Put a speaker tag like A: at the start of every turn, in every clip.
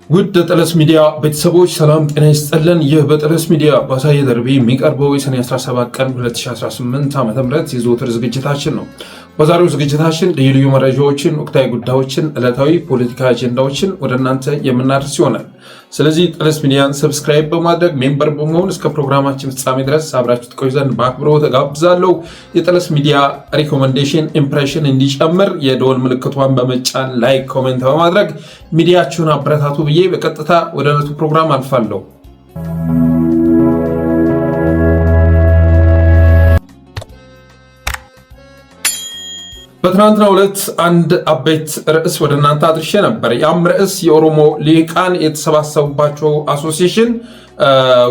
A: ውድ ጠለስ ሚዲያ ቤተሰቦች ሰላም ጤና ይስጥልን። ይህ በጠለስ ሚዲያ ባሳየ ደርቢ የሚቀርበው የሰኔ 17 ቀን 2018 ዓ.ም የዘወትር ዝግጅታችን ነው። በዛሬው ዝግጅታችን ልዩ ልዩ መረጃዎችን፣ ወቅታዊ ጉዳዮችን፣ ዕለታዊ ፖለቲካ አጀንዳዎችን ወደ እናንተ የምናደርስ ይሆናል። ስለዚህ ጠለስ ሚዲያን ሰብስክራይብ በማድረግ ሜምበር በመሆን እስከ ፕሮግራማችን ፍጻሜ ድረስ አብራችሁ ትቆዩ ዘንድ በአክብሮት ተጋብዛለሁ። የጠለስ ሚዲያ ሪኮመንዴሽን ኢምፕሬሽን እንዲጨምር የደወል ምልክቷን በመጫን ላይክ፣ ኮሜንት በማድረግ ሚዲያችሁን አበረታቱ ብዬ በቀጥታ ወደ ዕለቱ ፕሮግራም አልፋለሁ። በትናንትናው ዕለት አንድ አበይት ርዕስ ወደ እናንተ አድርሼ ነበር። ያም ርዕስ የኦሮሞ ልሂቃን የተሰባሰቡባቸው አሶሲዬሽን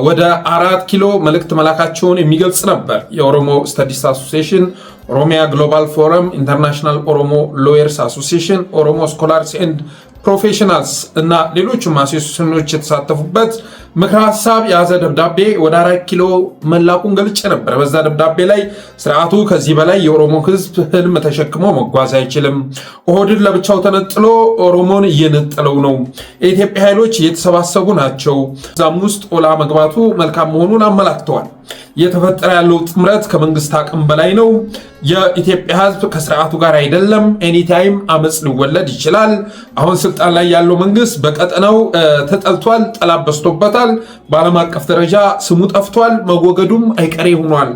A: ወደ 4 ኪሎ መልእክት መላካቸውን የሚገልጽ ነበር። የኦሮሞ ስተዲስ አሶሲዬሽን፣ ኦሮሚያ ግሎባል ፎረም፣ ኢንተርናሽናል ኦሮሞ ሎየርስ አሶሲዬሽን፣ ኦሮሞ ስኮላርስ ኤንድ ፕሮፌሽናልስ እና ሌሎችም አሶሲዬሽኖች የተሳተፉበት ምክረ ሀሳብ የያዘ ደብዳቤ ወደ 4 ኪሎ መላኩን ገልጬ ነበር። በዛ ደብዳቤ ላይ ስርዓቱ ከዚህ በላይ የኦሮሞ ሕዝብ ህልም ተሸክሞ መጓዝ አይችልም፣ ኦህዴድ ለብቻው ተነጥሎ ኦሮሞን እየነጠለው ነው፣ የኢትዮጵያ ኃይሎች እየተሰባሰቡ ናቸው፣ እዛም ውስጥ ኦላ መግባቱ መልካም መሆኑን አመላክተዋል። እየተፈጠረ ያለው ጥምረት ከመንግስት አቅም በላይ ነው። የኢትዮጵያ ህዝብ ከስርዓቱ ጋር አይደለም። ኤኒታይም አመፅ ሊወለድ ይችላል። አሁን ስልጣን ላይ ያለው መንግስት በቀጠናው ተጠልቷል፣ ጠላት በዝቶበታል። በዓለም አቀፍ ደረጃ ስሙ ጠፍቷል፣ መወገዱም አይቀሬ ሆኗል።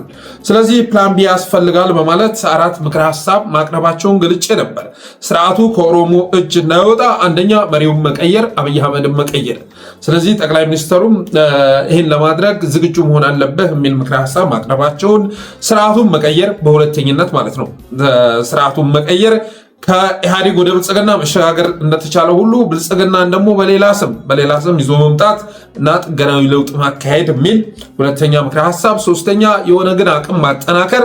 A: ስለዚህ ፕላን ቢ ያስፈልጋል በማለት 4 ምክረ ሀሳብ ማቅረባቸውን ገልጬ ነበር። ስርዓቱ ከኦሮሞ እጅ እንዳይወጣ አንደኛ መሪውን መቀየር፣ አብይ አህመድን መቀየር። ስለዚህ ጠቅላይ ሚኒስትሩም ይህን ለማድረግ ዝግጁ መሆን አለብህ የሚል ምክረ ሀሳብ ማቅረባቸውን፣ ስርዓቱን መቀየር በሁለተኝነት ማለት ነው። ስርዓቱን መቀየር ከኢህአዴግ ወደ ብልጽግና መሸጋገር እንደተቻለ ሁሉ ብልጽግናን ደግሞ በሌላ ስም ይዞ መምጣት እና ጥገናዊ ለውጥ ማካሄድ የሚል ሁለተኛ ምክረ ሀሳብ። ሶስተኛ የኦነግን አቅም ማጠናከር፣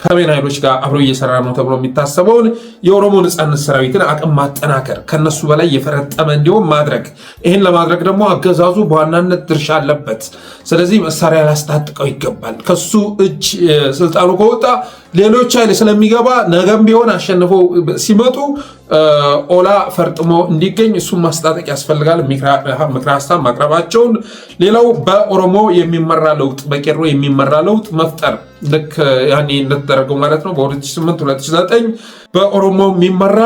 A: ከሜን ኃይሎች ጋር አብሮ እየሰራ ነው ተብሎ የሚታሰበውን የኦሮሞ ነጻነት ሰራዊትን አቅም ማጠናከር፣ ከነሱ በላይ የፈረጠመ እንዲሆን ማድረግ። ይህን ለማድረግ ደግሞ አገዛዙ በዋናነት ድርሻ አለበት። ስለዚህ መሳሪያ ላስታጥቀው ይገባል። ከሱ እጅ ስልጣኑ ከወጣ ሌሎች ኃይል ስለሚገባ ነገም ቢሆን አሸንፈው ሲመጡ ኦላ ፈርጥሞ እንዲገኝ እሱን ማስታጠቅ ያስፈልጋል ምክረ ሀሳብ ማቅረባቸውን። ሌላው በኦሮሞ የሚመራ ለውጥ፣ በቄሮ የሚመራ ለውጥ መፍጠር፣ ልክ ያኔ እንደተደረገው ማለት ነው በ2008 2009 በኦሮሞ የሚመራ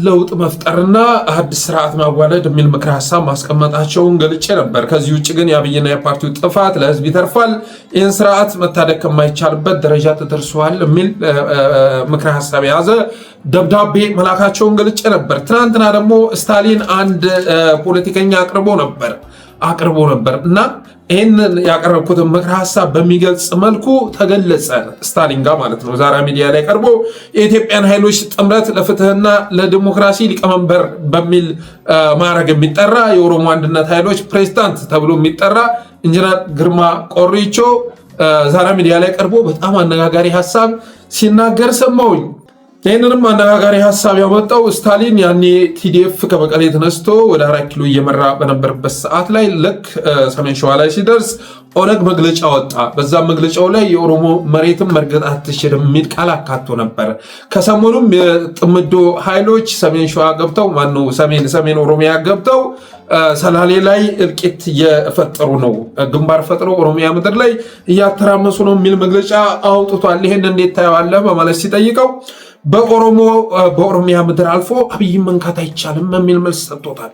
A: ለውጥ መፍጠርና አዲስ ስርዓት ማዋለድ የሚል ምክረ ሀሳብ ማስቀመጣቸውን ገልጬ ነበር። ከዚህ ውጭ ግን የአብይና የፓርቲው ጥፋት ለህዝብ ይተርፋል፣ ይህን ስርዓት መታደግ ከማይቻልበት ደረጃ ተደርሷል የሚል ምክረ ሀሳብ የያዘ ደብዳቤ መላካቸውን ገልጬ ነበር። ትናንትና ደግሞ ስታሊን አንድ ፖለቲከኛ አቅርቦ ነበር እና ይህን ያቀረብኩትን ምክረ ሀሳብ በሚገልጽ መልኩ ተገለጸ። ስታሊን ጋር ማለት ነው። ዛራ ሚዲያ ላይ ቀርቦ የኢትዮጵያን ኃይሎች ጥምረት ለፍትህና ለዲሞክራሲ ሊቀመንበር በሚል ማዕረግ የሚጠራ የኦሮሞ አንድነት ኃይሎች ፕሬዝዳንት ተብሎ የሚጠራ ኢንጂነር ግርማ ቆሪቾ ዛራ ሚዲያ ላይ ቀርቦ በጣም አነጋጋሪ ሀሳብ ሲናገር ሰማሁኝ። ይህንንም አነጋጋሪ ሀሳብ ያመጣው ስታሊን ያኔ ቲዲኤፍ ከመቀሌ ተነስቶ ወደ 4 ኪሎ እየመራ በነበረበት ሰዓት ላይ ልክ ሰሜን ሸዋ ላይ ሲደርስ ኦነግ መግለጫ ወጣ። በዛም መግለጫው ላይ የኦሮሞ መሬትን መርገጥ አትችልም የሚል ቃል አካቶ ነበር። ከሰሞኑም የጥምዶ ኃይሎች ሰሜን ሸዋ ገብተው ሰሜን ኦሮሚያ ገብተው ሰላሌ ላይ እልቂት እየፈጠሩ ነው፣ ግንባር ፈጥረው ኦሮሚያ ምድር ላይ እያተራመሱ ነው የሚል መግለጫ አውጥቷል። ይህን እንዴት ታየዋለህ በማለት ሲጠይቀው በኦሮሚያ ምድር አልፎ አብይን መንካት አይቻልም የሚል መልስ ሰጥቶታል።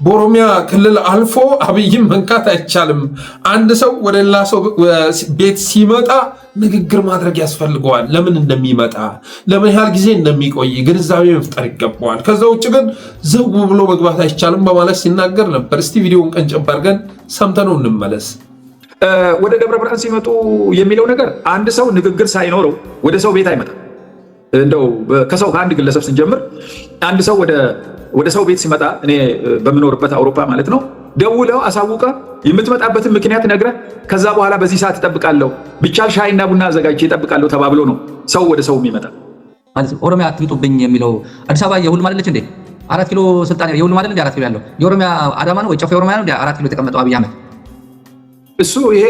A: በኦሮሚያ ክልል አልፎ አብይን መንካት አይቻልም። አንድ ሰው ወደ ሌላ ሰው ቤት ሲመጣ ንግግር ማድረግ ያስፈልገዋል። ለምን እንደሚመጣ፣ ለምን ያህል ጊዜ እንደሚቆይ ግንዛቤ መፍጠር ይገባዋል። ከዛ ውጭ ግን ዘው ብሎ መግባት አይቻልም በማለት ሲናገር ነበር። እስቲ ቪዲዮውን ቀንጨብ አድርገን ሰምተነው እንመለስ።
B: ወደ ደብረ ብርሃን ሲመጡ የሚለው ነገር አንድ ሰው ንግግር ሳይኖረው ወደ ሰው ቤት አይመጣም። እንደው ከአንድ ግለሰብ ስንጀምር አንድ ሰው ወደ ሰው ቤት ሲመጣ እኔ በምኖርበት አውሮፓ ማለት ነው ደውለው አሳውቀ የምትመጣበትን ምክንያት ነግረ ከዛ በኋላ በዚህ ሰዓት እጠብቃለሁ ቢቻል ሻይና ቡና አዘጋጅቼ እጠብቃለሁ ተባብሎ ነው ሰው ወደ ሰው የሚመጣ።
C: ኦሮሚያ አትምጡብኝ የሚለው አዲስ አበባ የሁሉም አይደለች እንዴ? 4 ኪሎ ስልጣን የሁሉም አይደል እንዴ? 4 ኪሎ ያለው የኦሮሚያ አዳማ ነው ወይ ጨፌ ኦሮሚያ ነው እንዴ? 4 ኪሎ የተቀመጠው አብይ አህመድ
B: እሱ ይሄ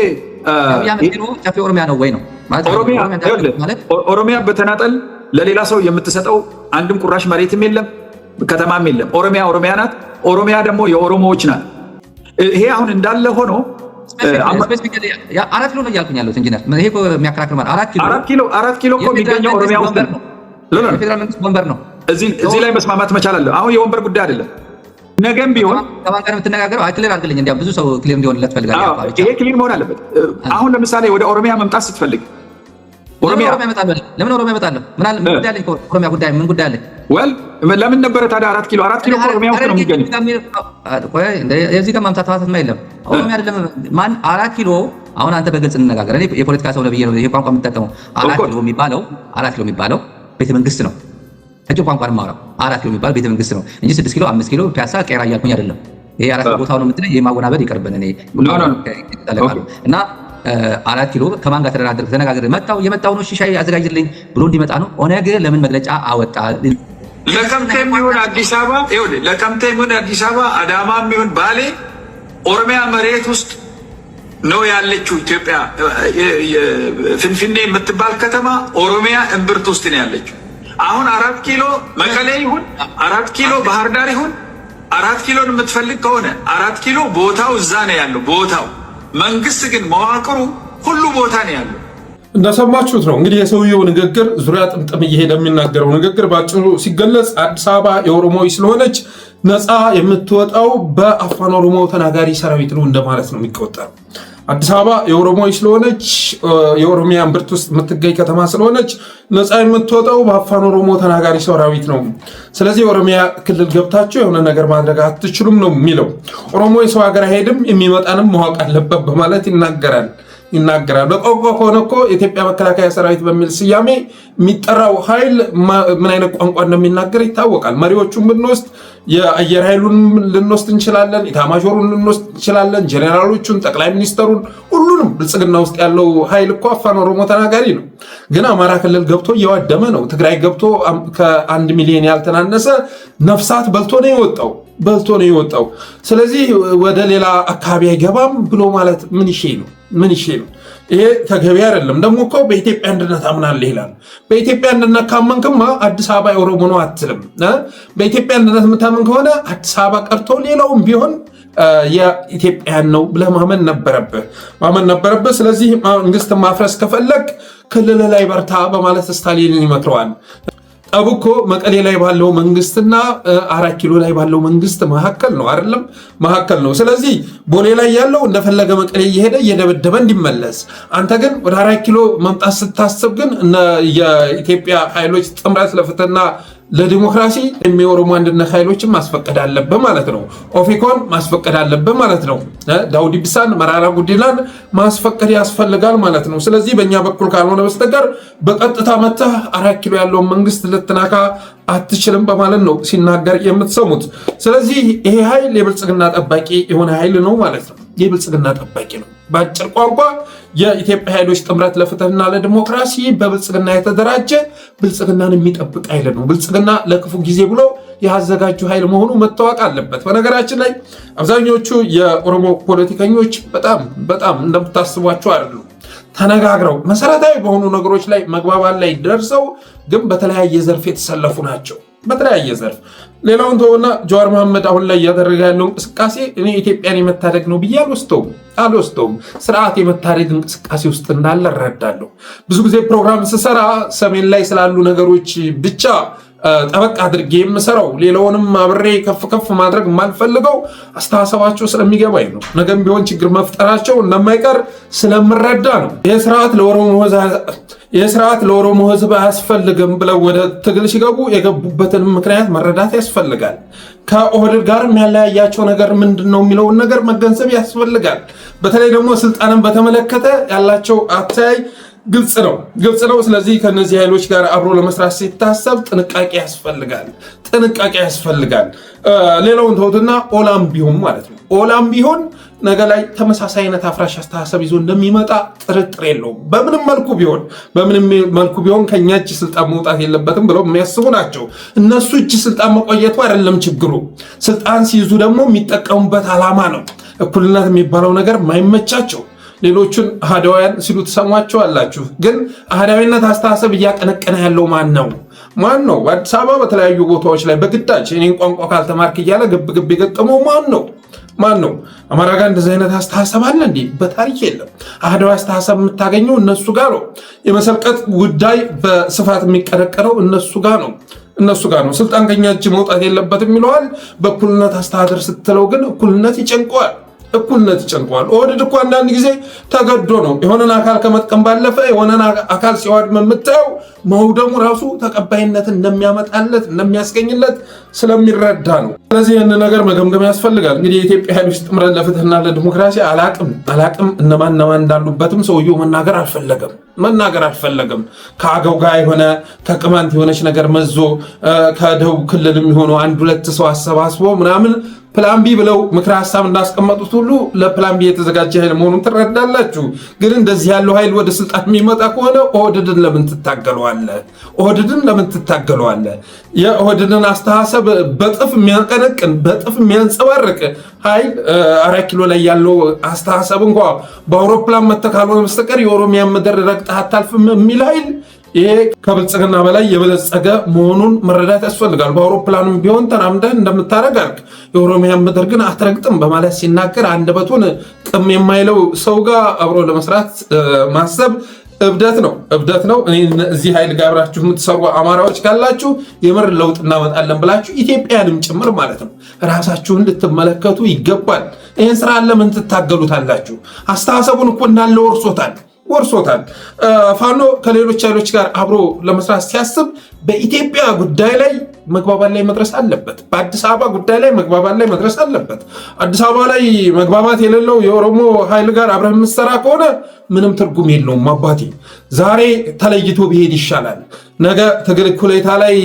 C: ጨፌ ኦሮሚያ ነው ወይ ነው
B: ማለት ኦሮሚያ በተናጠል ለሌላ ሰው የምትሰጠው አንድም ቁራሽ መሬትም የለም ከተማም የለም። ኦሮሚያ ናት። ኦሮሚያ ደግሞ የኦሮሞዎች ናት። ይሄ አሁን እንዳለ ሆኖ
C: 4 ኪሎ ነው እያልኩኝ ያለሁት ኢንጂነር። ይሄ እኮ የሚያከራክር ማለት
B: 4 ኪሎ እኮ የሚገኘው ኦሮሚያ ውስጥ ነው።
C: የፌዴራል መንግስት ወንበር ነው።
B: እዚህ ላይ መስማማት መቻል አለ። አሁን የወንበር ጉዳይ አይደለም። ነገም ቢሆን
C: ከማን ጋር የምትነጋገረው ክሊር አድርግልኝ። እንዲያው ብዙ ሰው ክሊር እንዲሆንለት ፈልጋለሁ።
B: ይሄ ክሊር መሆን አለበት። አሁን ለምሳሌ ወደ ኦሮሚያ መምጣት ስትፈልግ
C: ኦሮሚያ እመጣለሁ። ለምን ኦሮሚያ እመጣለሁ? ምን ጉዳይ አለኝ? ኦሮሚያ ጉዳይ ምን ጉዳይ አለኝ?
B: ለምን ነበረ ታዲያ 4 ኪሎ ኦሮሚያ ውስጥ ነው የሚገኘው?
C: እዚህ ጋር ማምታታት የለም። ኦሮሚያ አይደለም ማን 4 ኪሎ። አሁን አንተ በግልጽ እንነጋገር። እኔ የፖለቲካ ሰው ነብዬ ነው ይሄ ቋንቋ የምጠቀመው። 4 ኪሎ የሚባለው ቤተ መንግስት ነው። እጅ ቋንቋ ነው የማወራው። 4 ኪሎ የሚባለው ቤተ መንግስት ነው እንጂ 6 ኪሎ 5 ኪሎ ፒያሳ ቄራ እያልኩኝ አይደለም። ይሄ 4 ኪሎ ቦታው ነው የምትለኝ። የማወናበድ ይቀርብን። እኔ እና 4 ኪሎ ከማን ጋር ተነጋግረን የመጣው ነው ሻይ አዘጋጅልኝ ብሎ እንዲመጣ ነው። ኦነግ ለምን መግለጫ አወጣ?
B: ለቀምቴም ይሁን አዲስ አበባ አዳማም ይሁን ባሌ ኦሮሚያ መሬት ውስጥ ነው ያለችው። ኢትዮጵያ ፍንፍኔ የምትባል ከተማ ኦሮሚያ እምብርት ውስጥ ነው ያለችው። አሁን 4 ኪሎ መቀሌ ይሁን 4 ኪሎ ባህር ዳር ይሁን 4 ኪሎን የምትፈልግ ከሆነ 4 ኪሎ ቦታው እዛ ነው ያለው ቦታው። መንግስት ግን መዋቅሩ ሁሉ ቦታ ነው ያለው።
A: እንደሰማችሁት ነው እንግዲህ የሰውየው ንግግር ዙሪያ ጥምጥም እየሄደ የሚናገረው ንግግር ባጭሩ ሲገለጽ አዲስ አበባ የኦሮሞዊ ስለሆነች ነፃ የምትወጣው በአፋን ኦሮሞ ተናጋሪ ሰራዊት ነው እንደማለት ነው የሚቆጠረው። አዲስ አበባ የኦሮሞዊ ስለሆነች የኦሮሚያ እምብርት ውስጥ የምትገኝ ከተማ ስለሆነች ነፃ የምትወጣው በአፋን ኦሮሞ ተናጋሪ ሰራዊት ነው። ስለዚህ የኦሮሚያ ክልል ገብታችሁ የሆነ ነገር ማድረግ አትችሉም ነው የሚለው። ኦሮሞ የሰው ሀገር አይሄድም የሚመጣንም ማወቅ አለበት በማለት ይናገራል። በቋንቋ ከሆነ እኮ የኢትዮጵያ መከላከያ ሰራዊት በሚል ስያሜ የሚጠራው ኃይል ምን አይነት ቋንቋ እንደሚናገር ይታወቃል። መሪዎቹን ብንወስድ የአየር ኃይሉን ልንወስድ እንችላለን፣ ኢታማዦሩን ልንወስድ እንችላለን፣ ጄኔራሎቹን፣ ጠቅላይ ሚኒስተሩን፣ ሁሉንም ብልጽግና ውስጥ ያለው ኃይል እኮ አፋን ኦሮሞ ተናጋሪ ነው። ግን አማራ ክልል ገብቶ እየዋደመ ነው። ትግራይ ገብቶ ከ1 ሚሊዮን ያልተናነሰ ነፍሳት በልቶ ነው የወጣው። ስለዚህ ወደ ሌላ አካባቢ አይገባም ብሎ ማለት ምን ይሼ ነው? ይሄ ተገቢ አይደለም። ደግሞ እኮ በኢትዮጵያ አንድነት አምናለሁ ይላል። በኢትዮጵያ አንድነት ካመንክማ አዲስ አበባ የኦሮሞ ነው አትልም። በኢትዮጵያ አንድነት የምታመን ከሆነ አዲስ አበባ ቀርቶ ሌላውም ቢሆን የኢትዮጵያን ነው ብለህ ማመን ነበረብህ። ስለዚህ መንግስት ማፍረስ ከፈለግ ክልል ላይ በርታ በማለት ስታሊንን ይመክረዋል። ጠቡ እኮ መቀሌ ላይ ባለው መንግስትና 4 ኪሎ ላይ ባለው መንግስት መካከል ነው አይደለም? መካከል ነው። ስለዚህ ቦሌ ላይ ያለው እንደፈለገ መቀሌ እየሄደ እየደበደበ እንዲመለስ፣ አንተ ግን ወደ 4 ኪሎ መምጣት ስታስብ ግን የኢትዮጵያ ኃይሎች ጥምረት ለፍትህና ለዲሞክራሲ የኦሮሞ አንድነት ኃይሎችን ማስፈቀድ አለብህ ማለት ነው። ኦፌኮን ማስፈቀድ አለብህ ማለት ነው። ዳውድ ኢብሳን፣ መራራ ጉዲናን ማስፈቀድ ያስፈልጋል ማለት ነው። ስለዚህ በእኛ በኩል ካልሆነ በስተቀር በቀጥታ መተህ 4 ኪሎ ያለውን መንግስት ልትናካ አትችልም በማለት ነው ሲናገር የምትሰሙት። ስለዚህ ይሄ ኃይል የብልጽግና ጠባቂ የሆነ ኃይል ነው ማለት ነው። የብልጽግና ጠባቂ ነው። በአጭር ቋንቋ የኢትዮጵያ ኃይሎች ጥምረት ለፍትህና ለዲሞክራሲ በብልጽግና የተደራጀ ብልጽግናን የሚጠብቅ ኃይል ነው። ብልጽግና ለክፉ ጊዜ ብሎ ያዘጋጁ ኃይል መሆኑ መታወቅ አለበት። በነገራችን ላይ አብዛኞቹ የኦሮሞ ፖለቲከኞች በጣም እንደምታስቧቸው አይደሉም። ተነጋግረው መሰረታዊ በሆኑ ነገሮች ላይ መግባባት ላይ ደርሰው ግን በተለያየ ዘርፍ የተሰለፉ ናቸው። በተለያየ ዘርፍ ሌላውን ተውና ጀዋር መሐመድ አሁን ላይ እያደረገ ያለው እንቅስቃሴ እኔ ኢትዮጵያን የመታደግ ነው ብዬ አልወስደውም። ስርዓት የመታደግ እንቅስቃሴ ውስጥ እንዳለ እረዳለሁ። ብዙ ጊዜ ፕሮግራም ስሰራ ሰሜን ላይ ስላሉ ነገሮች ብቻ ጠበቅ አድርጌ የምሰራው ሌላውንም አብሬ ከፍ ማድረግ የማልፈልገው አስተሳሰባቸው ስለሚገባኝ ነው። ነገም ቢሆን ችግር መፍጠራቸው እንደማይቀር ስለምረዳ ነው። ይህ ስርዓት ለኦሮሞ ሕዝብ አያስፈልግም ብለው ወደ ትግል ሲገቡ የገቡበትን ምክንያት መረዳት ያስፈልጋል። ከኦህዴድ ጋር የሚያለያያቸው ነገር ምንድን ነው የሚለውን ነገር መገንዘብ ያስፈልጋል። በተለይ ደግሞ ስልጣንን በተመለከተ ያላቸው አተያይ ግልጽ ነው። ስለዚህ ከነዚህ ኃይሎች ጋር አብሮ ለመስራት ሲታሰብ ጥንቃቄ ያስፈልጋል። ሌላውን ተውትና ኦላም ቢሆን ነገ ላይ ተመሳሳይ አይነት አፍራሽ አስተሳሰብ ይዞ እንደሚመጣ ጥርጥር የለውም። በምንም መልኩ ቢሆን ከኛ እጅ ስልጣን መውጣት የለበትም ብለው የሚያስቡ ናቸው። እነሱ እጅ ስልጣን መቆየቱ አይደለም ችግሩ። ስልጣን ሲይዙ ደግሞ የሚጠቀሙበት ዓላማ ነው። እኩልነት የሚባለው ነገር ማይመቻቸው ሌሎቹን አህዳውያን ሲሉ ትሰሟቸው አላችሁ። ግን አህዳዊነት አስተሳሰብ እያቀነቀነ ያለው ማን ነው? በአዲስ አበባ በተለያዩ ቦታዎች ላይ በግዳጅ እኔን ቋንቋ ካልተማርክ እያለ ግብ የገጠመው ማን ነው? ማን ነው? አማራ ጋር እንደዚህ አይነት አስተሳሰብ አለ እንዴ? በታሪክ የለም። አህዳዊ አስተሳሰብ የምታገኘው እነሱ ጋር ነው። የመሰልቀጥ ጉዳይ በስፋት የሚቀረቀረው እነሱ ጋር ነው። ስልጣን ከኛ እጅ መውጣት የለበትም ይለዋል። በእኩልነት አስተዳደር ስትለው ግን እኩልነት ይጨንቀዋል። ኦህዴድ እኮ አንዳንድ ጊዜ ተገዶ ነው የሆነን አካል ከመጥቀም ባለፈ የሆነን አካል ሲዋድም የምታየው መውደሙ ራሱ ተቀባይነትን እንደሚያመጣለት እንደሚያስገኝለት ስለሚረዳ ነው። ስለዚህ ይህን ነገር መገምገም ያስፈልጋል። እንግዲህ የኢትዮጵያ ኃይሎች ጥምረት ለፍትህና ለዲሞክራሲ አላቅም እነማን እንዳሉበትም ሰውየው መናገር አልፈለገም። ከአገው ጋር የሆነ ከቅማንት የሆነች ነገር መዞ ከደቡብ ክልል የሚሆኑ 1-2 ሰው አሰባስቦ ምናምን ፕላን ቢ ብለው ምክረ ሀሳብ እንዳስቀመጡት ሁሉ ለፕላን ቢ የተዘጋጀ ኃይል መሆኑን ትረዳላችሁ። ግን እንደዚህ ያለው ኃይል ወደ ስልጣን የሚመጣ ከሆነ ኦህዴድን ለምን ትታገለዋለህ? የኦህዴድን አስተሳሰብ በጥፍ የሚያንቀነቅን በጥፍ የሚያንጸባርቅ ኃይል 4 ኪሎ ላይ ያለው አስተሳሰብ እንኳ በአውሮፕላን መተካልሆነ በስተቀር የኦሮሚያ ምድር ረግጠህ አታልፍም የሚል ኃይል ይሄ ከብልጽግና በላይ የበለጸገ መሆኑን መረዳት ያስፈልጋል። በአውሮፕላንም ቢሆን ተራምደህ እንደምታረግ አርግ፣ የኦሮሚያ ምድር ግን አትረግጥም በማለት ሲናገር አንደበቱን ቅም የማይለው ሰው ጋር አብሮ ለመስራት ማሰብ እብደት ነው። እዚህ ኃይል ጋር አብራችሁ የምትሰሩ አማራዎች ካላችሁ የምር ለውጥ እናመጣለን ብላችሁ ኢትዮጵያንም ጭምር ማለት ነው ራሳችሁን ልትመለከቱ ይገባል። ይህን ስራ ለምን ትታገሉታላችሁ? አስተሳሰቡን እኮ እንዳለ ወርሶታል። ፋኖ ከሌሎች ኃይሎች ጋር አብሮ ለመስራት ሲያስብ በኢትዮጵያ ጉዳይ ላይ መግባባት ላይ መድረስ አለበት። በአዲስ አበባ ጉዳይ ላይ መግባባት ላይ መድረስ አለበት። አዲስ አበባ ላይ መግባባት የሌለው የኦሮሞ ኃይል ጋር አብረህ የምትሰራ ከሆነ ምንም ትርጉም የለውም አባቴ። ዛሬ ተለይቶ ቢሄድ ይሻላል። ነገ ትግል እኩሌታ ላይ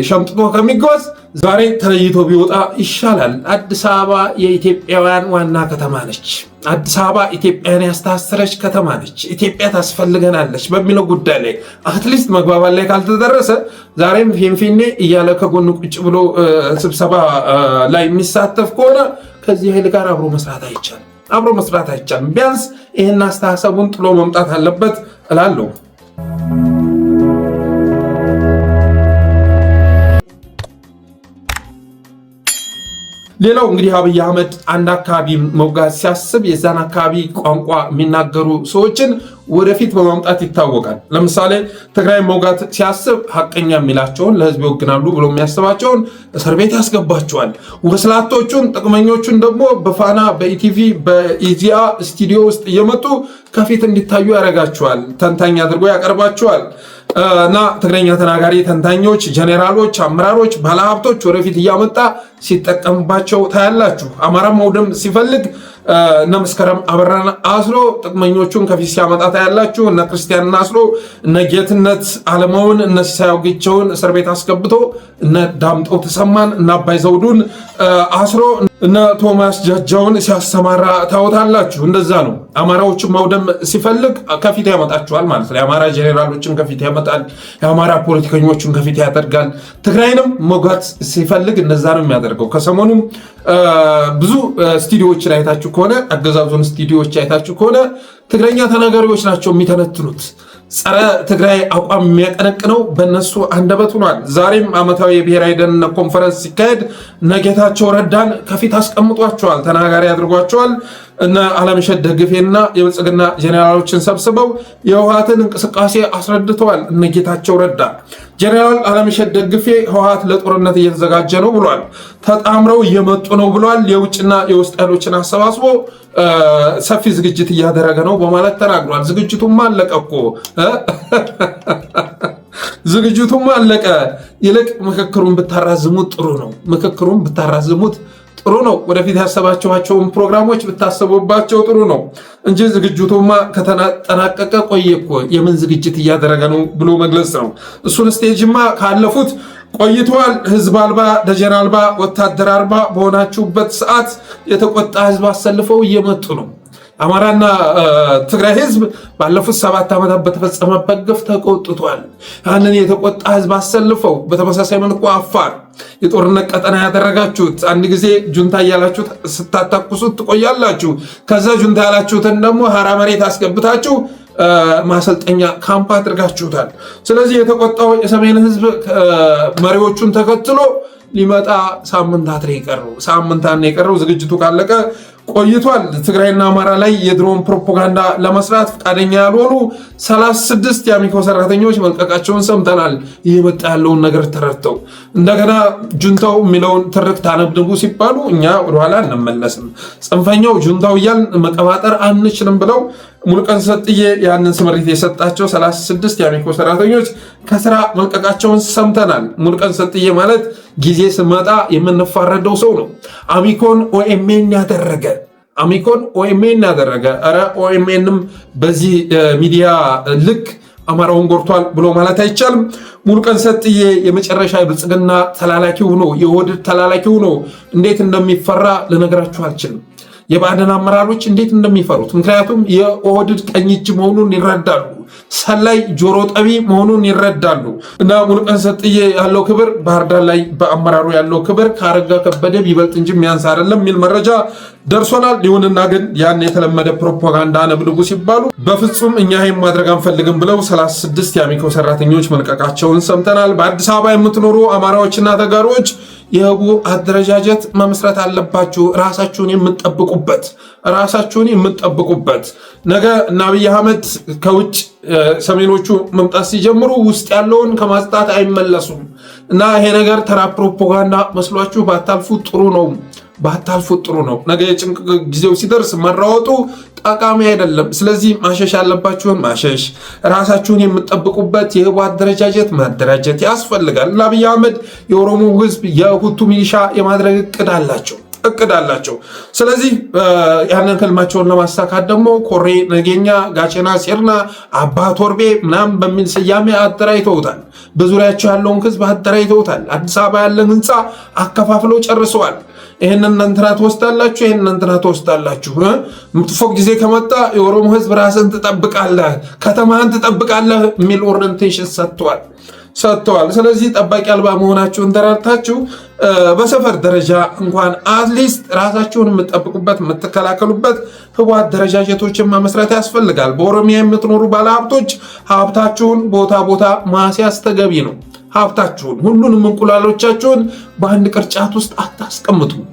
A: ሸምጥቶ ከሚጓዝ ዛሬ ተለይቶ ቢወጣ ይሻላል። አዲስ አበባ የኢትዮጵያውያን ዋና ከተማ ነች። አዲስ አበባ ኢትዮጵያን ያስተሳሰረች ከተማ ነች። ኢትዮጵያ ታስፈልገናለች በሚለው ጉዳይ ላይ አትሊስት መግባባት ላይ ካልተደረሰ ዛሬም ፊንፊኔ እያለ ከጎን ቁጭ ብሎ ስብሰባ ላይ የሚሳተፍ ከሆነ ከዚህ ኃይል ጋር አብሮ መስራት አይቻልም። ቢያንስ ይህን አስተሳሰቡን ጥሎ መምጣት አለበት እላለሁ። ሌላው እንግዲህ አብይ አህመድ አንድ አካባቢ መውጋት ሲያስብ የዛን አካባቢ ቋንቋ የሚናገሩ ሰዎችን ወደፊት በማምጣት ይታወቃል። ለምሳሌ ትግራይ መውጋት ሲያስብ ሀቀኛ የሚላቸውን ለህዝብ ይወግናሉ ብሎ የሚያስባቸውን እስር ቤት ያስገባቸዋል። ወስላቶቹን ጥቅመኞቹን ደግሞ በፋና በኢቲቪ በኢዚያ ስቱዲዮ ውስጥ እየመጡ ከፊት እንዲታዩ ያደርጋቸዋል። ተንታኝ አድርጎ ያቀርባቸዋል። እና ትግረኛ ተናጋሪ ተንታኞች፣ ጄኔራሎች፣ አመራሮች፣ ባለሀብቶች ወደፊት እያመጣ ሲጠቀምባቸው ታያላችሁ። አማራ መውደም ሲፈልግ እነ መስከረም አበራን አስሮ ጥቅመኞቹን ከፊት ሲያመጣ ታያላችሁ። እነ ክርስቲያንን አስሮ እነ ጌትነት አለማውን እነ ሲሳይ አውግቸውን እስር ቤት አስገብቶ እነ ዳምጠው ተሰማን እነ አባይ ዘውዱን አስሮ እነ ቶማስ ጃጃውን ሲያሰማራ ታወታላችሁ። እንደዛ ነው። አማራዎችን ማውደም ሲፈልግ ከፊት ያመጣቸዋል ማለት ነው። የአማራ ጄኔራሎችን ከፊት ያመጣል። የአማራ ፖለቲከኞችን ከፊት ያደርጋል። ትግራይንም መውጋት ሲፈልግ እንደዛ ነው የሚያደርገው። ከሰሞኑም ብዙ ስቱዲዮዎችን አይታችሁ ከሆነ አገዛዙን ስቱዲዮዎች አይታችሁ ከሆነ ትግረኛ ተናጋሪዎች ናቸው የሚተነትኑት። ጸረ ትግራይ አቋም የሚያቀነቅነው በእነሱ አንደበት ሆኗል። ዛሬም ዓመታዊ የብሔራዊ ደህንነት ኮንፈረንስ ሲካሄድ እነ ጌታቸው ረዳን ከፊት አስቀምጧቸዋል፣ ተናጋሪ አድርጓቸዋል። እነ አለምሸት ደግፌና የብልጽግና ጄኔራሎችን ሰብስበው የህወሓትን እንቅስቃሴ አስረድተዋል። እነ ጌታቸው ረዳ ጄኔራል አለምሸት ደግፌ ህወሓት ለጦርነት እየተዘጋጀ ነው ብሏል። ተጣምረው እየመጡ ነው ብሏል። የውጭና የውስጥ ኃይሎችን አሰባስቦ ሰፊ ዝግጅት እያደረገ ነው በማለት ተናግሯል። ዝግጅቱም አለቀ እኮ ዝግጅቱም አለቀ። ይልቅ ምክክሩን ብታራዝሙት ጥሩ ነው። ወደፊት ያሰባችኋቸውን ፕሮግራሞች ብታሰቡባቸው ጥሩ ነው እንጂ ዝግጅቱማ ከተጠናቀቀ ቆየ እኮ። የምን ዝግጅት እያደረገ ነው ብሎ መግለጽ ነው። እሱን ስቴጅማ ካለፉት ቆይተዋል። ህዝብ አልባ ደጀን አልባ ወታደር አልባ በሆናችሁበት ሰዓት የተቆጣ ህዝብ አሰልፈው እየመጡ ነው። አማራና ትግራይ ህዝብ ባለፉት 7 ዓመታት በተፈጸመበት ግፍ ተቆጥቷል። ያንን የተቆጣ ህዝብ አሰልፈው በተመሳሳይ መልኩ አፋር የጦርነት ቀጠና ያደረጋችሁት አንድ ጊዜ ጁንታ እያላችሁት ስታታኩሱት ትቆያላችሁ። ከዛ ጁንታ ያላችሁትን ደግሞ ሀራ መሬት አስገብታችሁ ማሰልጠኛ ካምፕ አድርጋችሁታል። ስለዚህ የተቆጣው የሰሜን ህዝብ መሪዎቹን ተከትሎ ሊመጣ ሳምንታት ነው የቀረው። ዝግጅቱ ካለቀ ቆይቷል። ትግራይና አማራ ላይ የድሮን ፕሮፓጋንዳ ለመስራት ፈቃደኛ ያልሆኑ 36 የአሚኮ ሰራተኞች መልቀቃቸውን ሰምተናል። እየመጣ ያለውን ነገር ተረድተው እንደገና ጁንታው የሚለውን ትርክት አነብንቡ ሲባሉ እኛ ወደኋላ እንመለስም፣ ጽንፈኛው ጁንታው እያልን መቀባጠር አንችልም ብለው ሙሉቀን ሰጥዬ ያንን ስምሪት የሰጣቸው 36 የአሚኮ ሰራተኞች ከስራ መልቀቃቸውን ሰምተናል። ሙሉቀን ሰጥዬ ማለት ጊዜ ስመጣ የምንፋረደው ሰው ነው። አሚኮን ኦኤምኤን ያደረገ ኧረ ኦኤምኤንም በዚህ ሚዲያ ልክ አማራውን ጎርቷል ብሎ ማለት አይቻልም። ሙሉቀን ሰጥዬ የመጨረሻ የብልጽግና ተላላኪ ሆኖ የኦህዴድ ተላላኪ ሆኖ እንዴት እንደሚፈራ ልነግራችሁ አልችልም። የባዕድን አመራሮች እንዴት እንደሚፈሩት፣ ምክንያቱም የኦህዴድ ቀኝ እጅ መሆኑን ይረዳሉ። ሰላይ ጆሮ ጠቢ መሆኑን ይረዳሉ። እና ሙሉቀን ሰጥዬ ያለው ክብር ባህር ዳር ላይ በአመራሩ ያለው ክብር ከአረጋ ከበደ ቢበልጥ እንጂ የሚያንስ አይደለም የሚል መረጃ ደርሶናል። ይሁንና ግን ያን የተለመደ ፕሮፓጋንዳ ነብንቡ ሲባሉ በፍጹም እኛ ይህን ማድረግ አንፈልግም ብለው 36 የአሚኮ ሰራተኞች መልቀቃቸውን ሰምተናል። በአዲስ አበባ የምትኖሩ አማራዎችና ተጋሮች የህቡ አደረጃጀት መመስረት አለባችሁ። ራሳችሁን የምትጠብቁበት ነገ እና አብይ አህመድ ከውጭ ሰሜኖቹ መምጣት ሲጀምሩ ውስጥ ያለውን ከማጽዳት አይመለሱም እና ይሄ ነገር ተራ ፕሮፓጋንዳ መስሏችሁ ባታልፉት ጥሩ ነው። ነገ የጭንቅ ጊዜው ሲደርስ መራወጡ ጠቃሚ አይደለም። ስለዚህ ማሸሽ ያለባችሁን ማሸሽ፣ ራሳችሁን የምትጠብቁበት የህቡ አደረጃጀት ማደራጀት ያስፈልጋል። ለአብይ አህመድ የኦሮሞ ህዝብ የሁቱ ሚሊሻ የማድረግ እቅድ አላቸው። ስለዚህ ያንን ህልማቸውን ለማሳካት ደግሞ ኮሬ ነገኛ፣ ጋቸና፣ ሴርና፣ አባ ቶርቤ ምናምን በሚል ስያሜ አደራጅተውታል። በዙሪያቸው ያለውን ህዝብ አደራጅተውታል። አዲስ አበባ ያለን ህንፃ አከፋፍለው ጨርሰዋል። ይህንን እንትና ትወስዳላችሁ። ምትፎቅ ጊዜ ከመጣ የኦሮሞ ህዝብ ራስን ትጠብቃለህ፣ ከተማህን ትጠብቃለህ የሚል ኦሪንቴሽን ሰጥተዋል። ስለዚህ ጠባቂ አልባ መሆናችሁን ተረድታችሁ በሰፈር ደረጃ እንኳን አትሊስት ራሳችሁን የምትጠብቁበት የምትከላከሉበት ህቡ አደረጃጀቶችን መስራት ያስፈልጋል። በኦሮሚያ የምትኖሩ ባለሀብቶች ሀብታችሁን ቦታ ማስያዝ ተገቢ ነው። ሀብታችሁን ሁሉንም እንቁላሎቻችሁን በአንድ ቅርጫት ውስጥ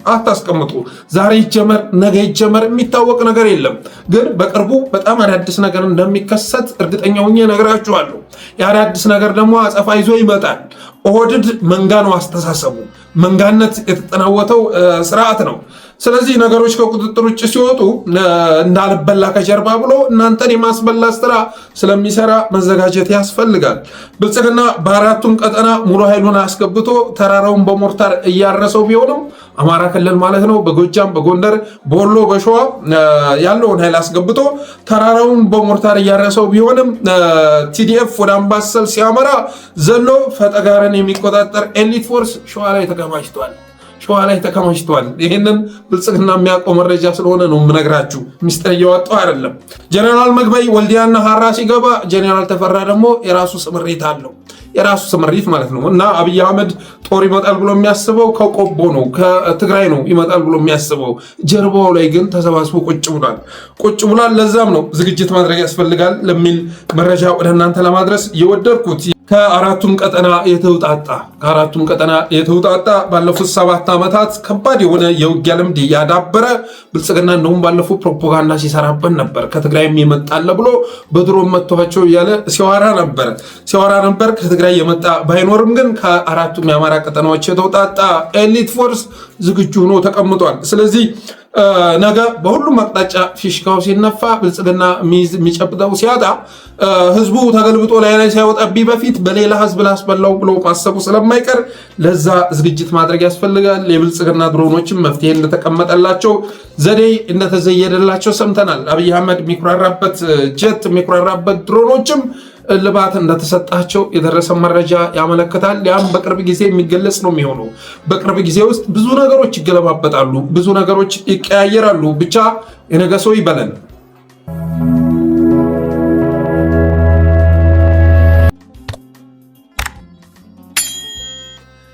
A: አታስቀምጡ። ዛሬ ይጀመር ነገ ይጀመር የሚታወቅ ነገር የለም። ግን በቅርቡ በጣም አዳዲስ ነገር እንደሚከሰት እርግጠኛ ሆኜ እነግራችኋለሁ። የአዳዲስ ነገር ደግሞ አጸፋ ይዞ ይመጣል። ኦህዴድ መንጋ ነው አስተሳሰቡ፣ መንጋነት የተጠናወተው ስርዓት ነው። ስለዚህ ነገሮች ከቁጥጥር ውጭ ሲወጡ እንዳልበላ ከጀርባ ብሎ እናንተን የማስበላት ስራ ስለሚሰራ መዘጋጀት ያስፈልጋል። ብልጽግና በአራቱም ቀጠና ሙሉ ኃይሉን አስገብቶ ተራራውን በሞርታር እያረሰው ቢሆንም አማራ ክልል ማለት ነው፣ በጎጃም፣ በጎንደር፣ በወሎ፣ በሸዋ ያለውን ኃይል አስገብቶ ተራራውን በሞርታር እያረሰው ቢሆንም ቲዲኤፍ ወደ አምባሰል ሲያመራ ዘሎ ፈጠጋርን የሚቆጣጠር ኤሊት ፎርስ ሸዋ ላይ ተከማችቷል። ይህንን ብልጽግና የሚያውቀው መረጃ ስለሆነ ነው የምነግራችሁ፣ ሚስጥር እየወጣው አይደለም። ጀኔራል መግበይ ወልዲያና ሀራ ሲገባ ጀኔራል ተፈራ ደግሞ የራሱ ስምሪት ማለት ነው። እና አብይ አህመድ ጦር ይመጣል ብሎ የሚያስበው ከቆቦ ነው፣ ከትግራይ ነው ይመጣል ብሎ የሚያስበው። ጀርባው ላይ ግን ተሰባስቦ ቁጭ ብሏል። ለዛም ነው ዝግጅት ማድረግ ያስፈልጋል ለሚል መረጃ ወደ እናንተ ለማድረስ የወደድኩት። ከአራቱም ቀጠና የተውጣጣ ባለፉት 7 ዓመታት ከባድ የሆነ የውጊያ ልምድ ያዳበረ ብልጽግና እንደውም ባለፉት ፕሮፓጋንዳ ሲሰራበት ነበር። ከትግራይም የመጣለ ብሎ በድሮን መጥቷቸው እያለ ሲያወራ ነበር። ከትግራይ የመጣ ባይኖርም ግን ከአራቱም የአማራ ቀጠናዎች የተውጣጣ ኤሊት ፎርስ ዝግጁ ሆኖ ተቀምጧል። ስለዚህ ነገ በሁሉም አቅጣጫ ፊሽካው ሲነፋ ብልጽግና የሚጨብጠው ሲያጣ ህዝቡ ተገልብጦ ላይ ሳይወጣብኝ በፊት በሌላ ህዝብ ላስበላው ብሎ ማሰቡ ስለማይቀር ለዛ ዝግጅት ማድረግ ያስፈልጋል። የብልጽግና ድሮኖችም መፍትሄ እንደተቀመጠላቸው ዘዴ እንደተዘየደላቸው ሰምተናል። አብይ አህመድ የሚኩራራበት ጀት የሚኩራራበት ድሮኖችም እልባት እንደተሰጣቸው የደረሰ መረጃ ያመለክታል። ያም በቅርብ ጊዜ የሚገለጽ ነው የሚሆነው። በቅርብ ጊዜ ውስጥ ብዙ ነገሮች ይገለባበጣሉ፣ ብዙ ነገሮች ይቀያየራሉ። ብቻ የነገ ሰው ይበለን።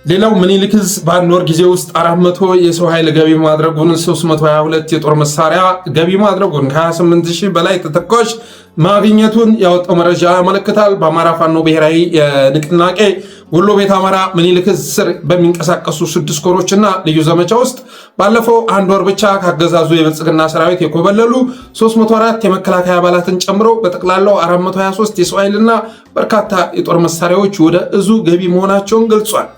A: ሌላው ምኒልክ ዕዝ በአንድ ወር ጊዜ ውስጥ 400 የሰው ኃይል ገቢ ማድረጉን፣ 322 የጦር መሳሪያ ገቢ ማድረጉን፣ ከ28000 በላይ ተተኳሽ ማግኘቱን ያወጣው መረጃ ያመለክታል። በአማራ ፋኖ ብሔራዊ ንቅናቄ ወሎ ቤት አማራ ምኒልክ ስር በሚንቀሳቀሱ 6 ኮሮችና ልዩ ዘመቻ ውስጥ ባለፈው 1 ወር ብቻ ካገዛዙ የብልጽግና ሰራዊት የኮበለሉ 304 የመከላከያ አባላትን ጨምሮ በጠቅላላው 423 የሰው ኃይልና በርካታ የጦር መሳሪያዎች ወደ እዙ ገቢ መሆናቸውን ገልጿል።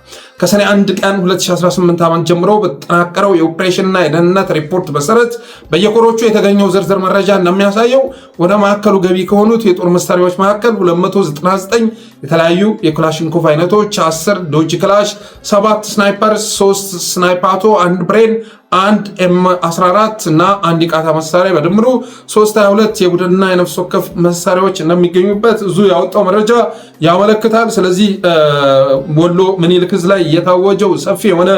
A: ከሰኔ 1 ቀን 2018 ዓ.ም ጀምሮ በተጠናቀረው የኦፕሬሽንና የደህንነት ሪፖርት መሰረት በየኮሮቹ የተገኘው ዝርዝር መረጃ እንደሚያሳየው ወደ ማዕከሉ ገቢ ከሆኑት የጦር መሳሪያዎች መካከል 299 የተለያዩ የክላሽንኮቭ አይነቶች፣ 10 ዶጅ ክላሽ፣ 7 ስናይፐር፣ 3 ስናይፓቶ፣ 1 ብሬን፣ 1 M14 እና 1 ቃታ መሳሪያ በድምሩ 322 የቡድንና የነፍስ ወከፍ መሳሪያዎች እንደሚገኙበት እዙ ያወጣው መረጃ ያመለክታል። ስለዚህ ወሎ ምኒልክ ላይ የታወጀው ሰፊ የሆነ